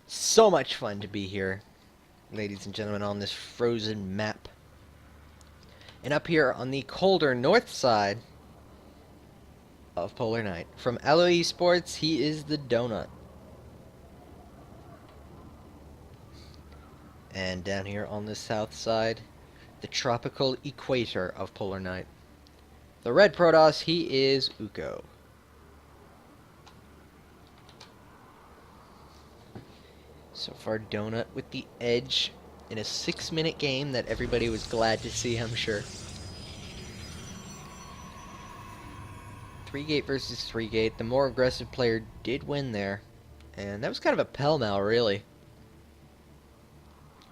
So much fun to be here, ladies and gentlemen, on this frozen map. And up here on the colder north side of Polar Night, from LOE Sports, he is the Donut. And down here on the south side, the tropical equator of Polar Night. The red Protoss, he is Ukko. So far, Donut with the edge in a 6-minute game that everybody was glad to see, I'm sure. 3-gate versus 3-gate. The more aggressive player did win there. And that was kind of a pell-mell, really.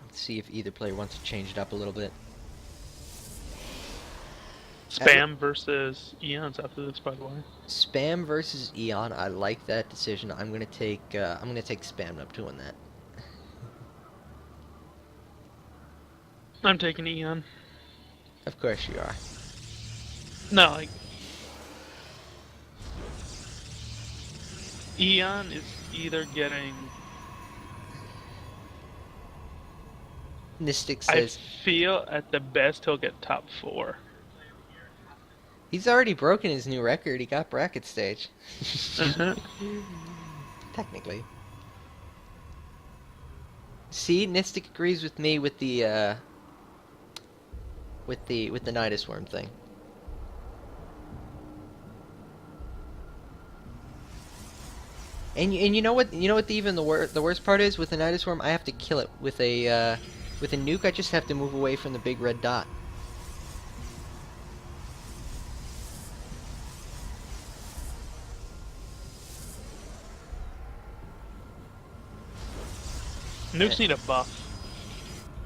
Let's see if either player wants to change it up a little bit. Spam versus Eons after this, by the way. Spam versus Eon. I like that decision. I'm gonna take Spam up to win that. I'm taking Eon. Of course you are. No, like Eon is either getting. Mystic says I feel at the best he'll get top 4. he's already broken his new record. He got bracket stage. Technically. See, Nistic agrees with me with the Nidus Worm thing. And you know what? You know what? The worst part is with the Nidus Worm. I have to kill it with a nuke. I just have to move away from the big red dot. Nukes need a buff.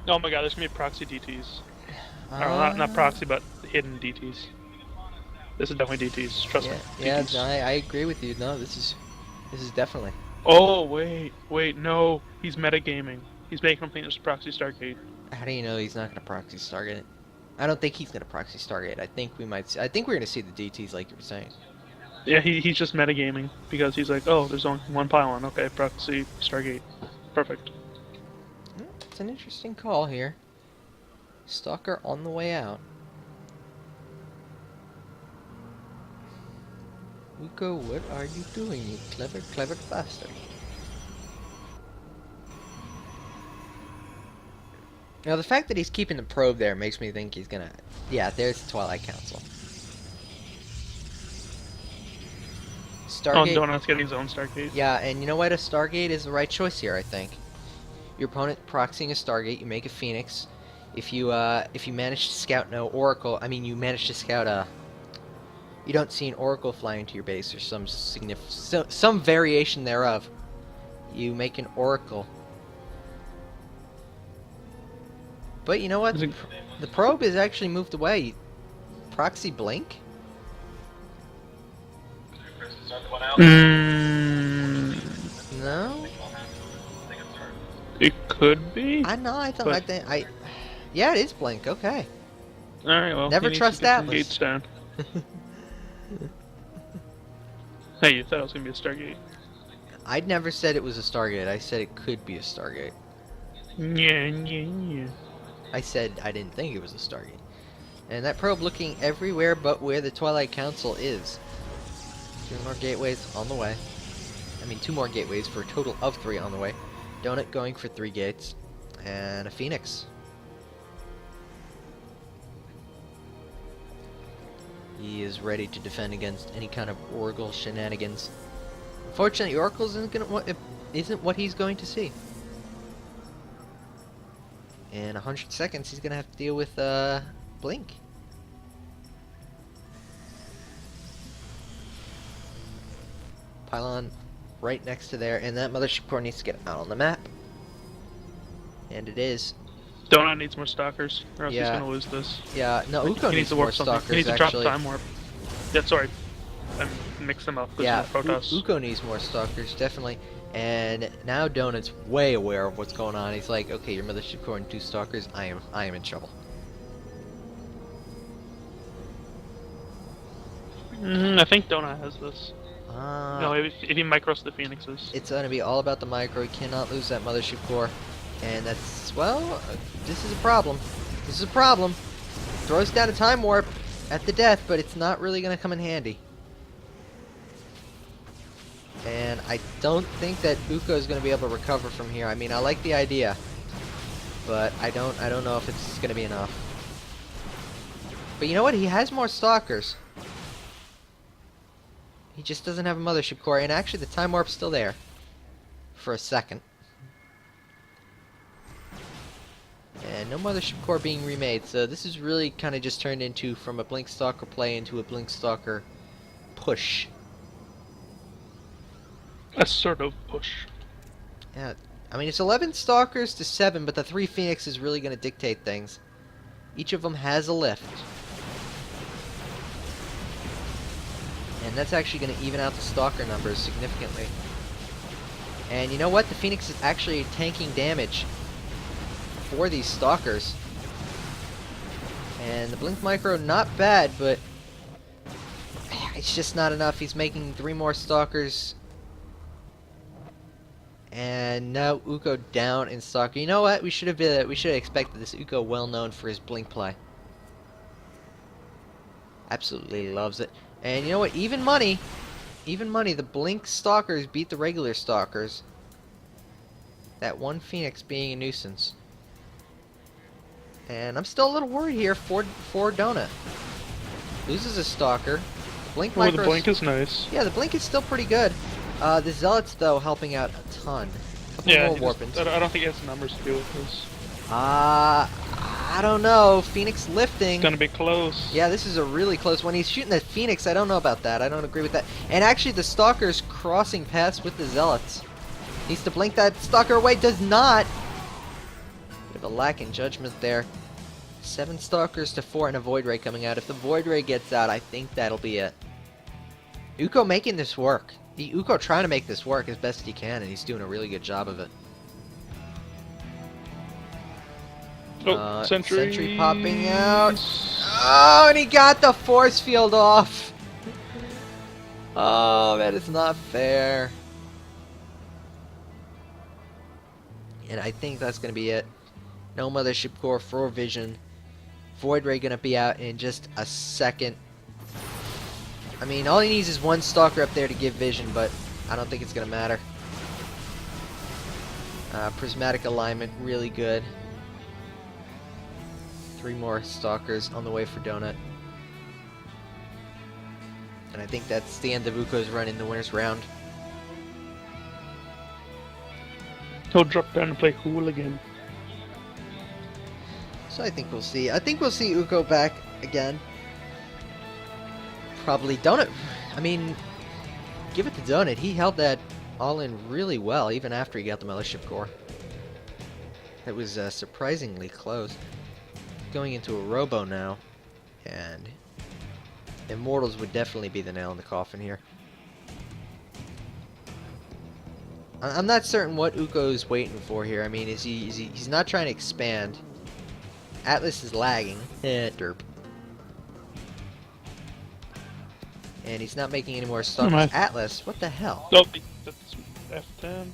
Oh my god, there's gonna be proxy DTs. Or not proxy, but hidden DTs. This is definitely DTs. Trust me. Yeah, DTs. no, I agree with you. No, this is definitely. Oh wait, no, he's metagaming. He's making him think there's a proxy Stargate. How do you know he's not gonna proxy Stargate? I don't think he's gonna proxy Stargate. I think we're gonna see the DTs like you were saying. Yeah, he's just metagaming because he's like, oh, there's only one pylon. Okay, proxy Stargate. Perfect. It's an interesting call here. Stalker on the way out. Ukko, what are you doing, you clever bastard? Now, the fact that he's keeping the probe there makes me think he's gonna... Yeah, there's the Twilight Council. Stargate... Oh, Donut's getting his own Stargate. Yeah, and you know what? A Stargate is the right choice here, I think. Your opponent proxying a Stargate, you make a Phoenix. If you manage to scout no Oracle... I mean, you manage to scout you don't see an Oracle fly into your base or some variation thereof. You make an Oracle. But you know what? The probe is actually moved away. Proxy blink? No? It could be. I know, yeah, it is blink, okay. Alright, well, Never trust Atlas. Gates down. Hey, you thought it was gonna be a Stargate. I'd never said it was a Stargate. I said it could be a Stargate. Yeah. I said I didn't think it was a Stargate. And that probe looking everywhere but where the Twilight Council is. 2 more gateways on the way. I mean, 2 more gateways for a total of 3 on the way. Donut going for 3 gates. And a Phoenix. He is ready to defend against any kind of Oracle shenanigans. Unfortunately, Oracle isn't what he's going to see. In 100 seconds, he's going to have to deal with Blink. Pylon right next to there, and that Mothership Core needs to get out on the map. And it is. Donut needs more stalkers, or else he's Yeah. gonna lose this. Yeah, no, Like, Ukko he needs to more warp something. stalkers, He needs to actually. drop time warp. Yeah, sorry. I mix them up. Yeah, Protoss. Ukko needs more stalkers, definitely. And now Donut's way aware of what's going on. He's like, okay, your Mothership Core and 2 stalkers, I am in trouble. I think Donut has this. No, if he micros the phoenixes. It's going to be all about the micro. He cannot lose that mothership core. And that's, well, this is a problem. This is a problem. Throws down a time warp at the death, but it's not really going to come in handy. And I don't think that Ukko is going to be able to recover from here. I mean, I like the idea, but I don't know if it's going to be enough. But you know what? He has more stalkers. He just doesn't have a mothership core, and actually the time warp's still there for a second. And no mothership core being remade, so this is really kind of just turned into from a Blink Stalker play into a Blink Stalker push. A sort of push. Yeah, I mean it's 11 Stalkers to 7, but the 3 Phoenix is really going to dictate things. Each of them has a lift. And that's actually going to even out the Stalker numbers significantly. And you know what? The Phoenix is actually tanking damage for these Stalkers. And the Blink Micro, not bad, but it's just not enough. He's making 3 more Stalkers. And now Ukko down in Stalker. You know what? We should have expected this. Ukko well known for his Blink play. Absolutely loves it. And you know what? Even money, the Blink Stalkers beat the regular Stalkers. That one Phoenix being a nuisance. And I'm still a little worried here for Donut. Loses a Stalker. Blink Oh, the Blink is nice. Yeah, the Blink is still pretty good. The Zealots, though, helping out a ton. Couple Yeah, more Warpins. I don't think it has numbers to do with this. I don't know. Phoenix lifting. It's gonna be close. Yeah, this is a really close one. He's shooting the Phoenix. I don't know about that. I don't agree with that. And actually, the Stalker's crossing paths with the Zealots. Needs to blink that Stalker away. Does not. Bit of a lack in judgment there. 7 Stalkers to 4 and a Void Ray coming out. If the Void Ray gets out, I think that'll be it. Ukko making this work. Ukko trying to make this work as best he can, and he's doing a really good job of it. Oh, Sentry popping out. Oh, and he got the force field off. Oh, that is not fair. And I think that's going to be it. No mothership core for Vision. Void Ray going to be out in just a second. I mean, all he needs is 1 Stalker up there to give Vision, but I don't think it's going to matter. Prismatic alignment, really good. 3 more Stalkers on the way for Donut. And I think that's the end of Ukko's run in the winner's round. He'll drop down and play Hooligan. So I think we'll see. I think we'll see Ukko back again. Probably Donut. I mean, give it to Donut. He held that all in really well, even after he got the mothership core. It was surprisingly close. Going into a Robo now, and Immortals would definitely be the nail in the coffin here. I'm not certain what Ukko's waiting for here. I mean, he's not trying to expand. Atlas is lagging. Derp. And he's not making any more Stalkers. Atlas, what the hell? Oh, that's F10.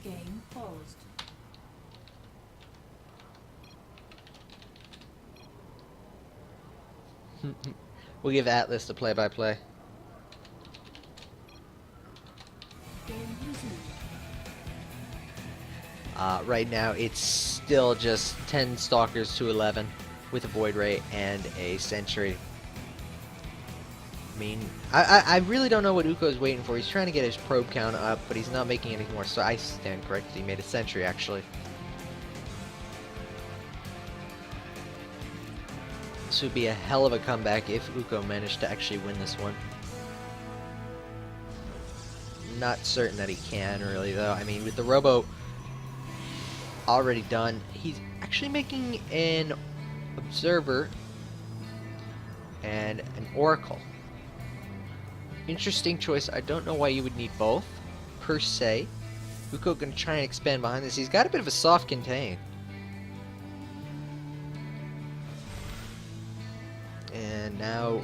Game paused. We'll give Atlas the play-by-play. Game resumed. Right now, it's still just 10 Stalkers to 11 with a Void Ray and a Sentry. I mean, I really don't know what Ukko's waiting for. He's trying to get his probe count up, but he's not making any more. So I stand corrected. He made a Sentry, actually. This would be a hell of a comeback if Ukko managed to actually win this one. Not certain that he can, really, though. I mean, with the Robo already done, he's actually making an Observer and an Oracle. Interesting choice. I don't know why you would need both, per se. Ukko gonna try and expand behind this. He's got a bit of a soft contain. And now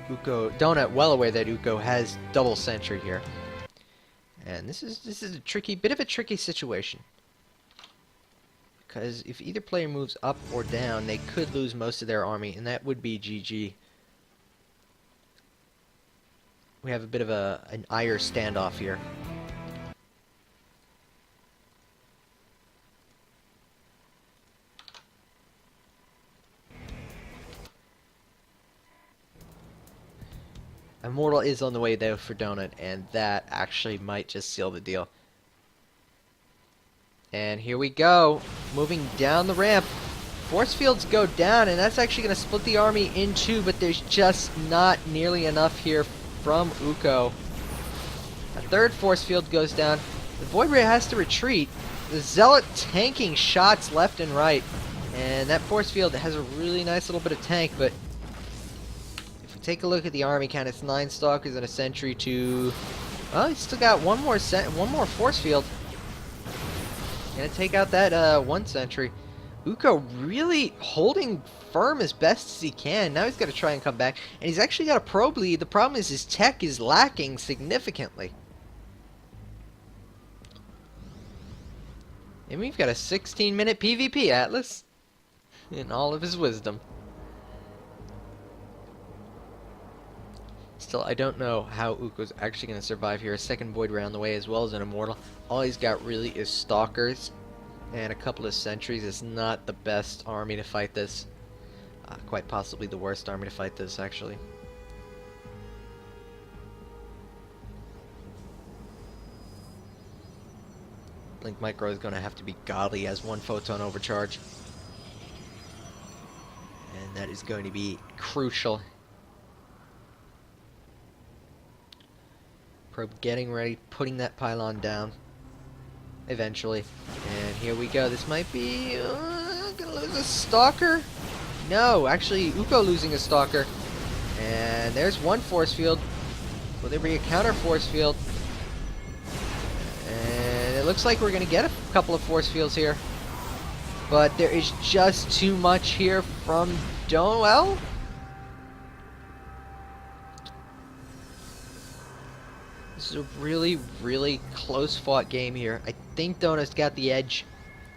Donut well aware that Ukko has double sentry here. And this is a bit of a tricky situation. Because if either player moves up or down, they could lose most of their army, and that would be GG. We have a bit of an ire standoff here. Immortal is on the way though for Donut, and that actually might just seal the deal. And here we go, moving down the ramp. Force fields go down, and that's actually going to split the army in two, but there's just not nearly enough here from Ukko. A third force field goes down. The Void Ray has to retreat. The Zealot tanking shots left and right, and that force field has a really nice little bit of tank, but if we take a look at the army count, it's 9 Stalkers and a Sentry to... Well, he's still got one more force field. Gonna take out that one Sentry. Ukko really holding firm as best as he can. Now he's got to try and come back. And he's actually got a probe lead. The problem is his tech is lacking significantly. And we've got a 16-minute PvP, Atlas. In all of his wisdom. Still, I don't know how Ukko's actually going to survive here. A second Void Ray on the way as well as an Immortal. All he's got really is Stalkers and a couple of Sentries. It's not the best army to fight this. Quite possibly the worst army to fight this, actually. Blink Micro is going to have to be godly as one photon overcharge. And that is going to be crucial. Probe getting ready, putting that pylon down. Eventually. And here we go. This might be... gonna lose a Stalker? No, actually, Ukko losing a Stalker. And there's one force field. Will there be a counter force field? And it looks like we're gonna get a couple of force fields here. But there is just too much here from Donwell. This is a really, really close-fought game here. I think Donut's got the edge.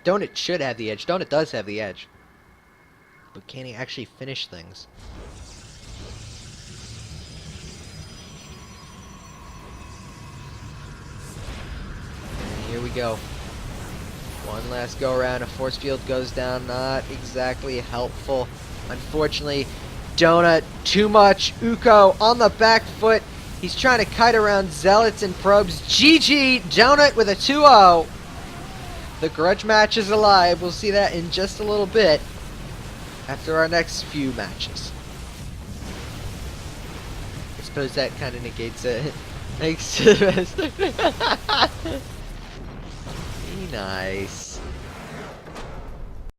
Donut should have the edge. Donut does have the edge. But can he actually finish things? And here we go. One last go-around. A force field goes down. Not exactly helpful. Unfortunately, Donut, too much. Ukko on the back foot. He's trying to kite around Zealots and Probes. GG! Donut with a 2-0. The grudge match is alive. We'll see that in just a little bit after our next few matches. I suppose that kind of negates it. Thanks to the rest. Be nice.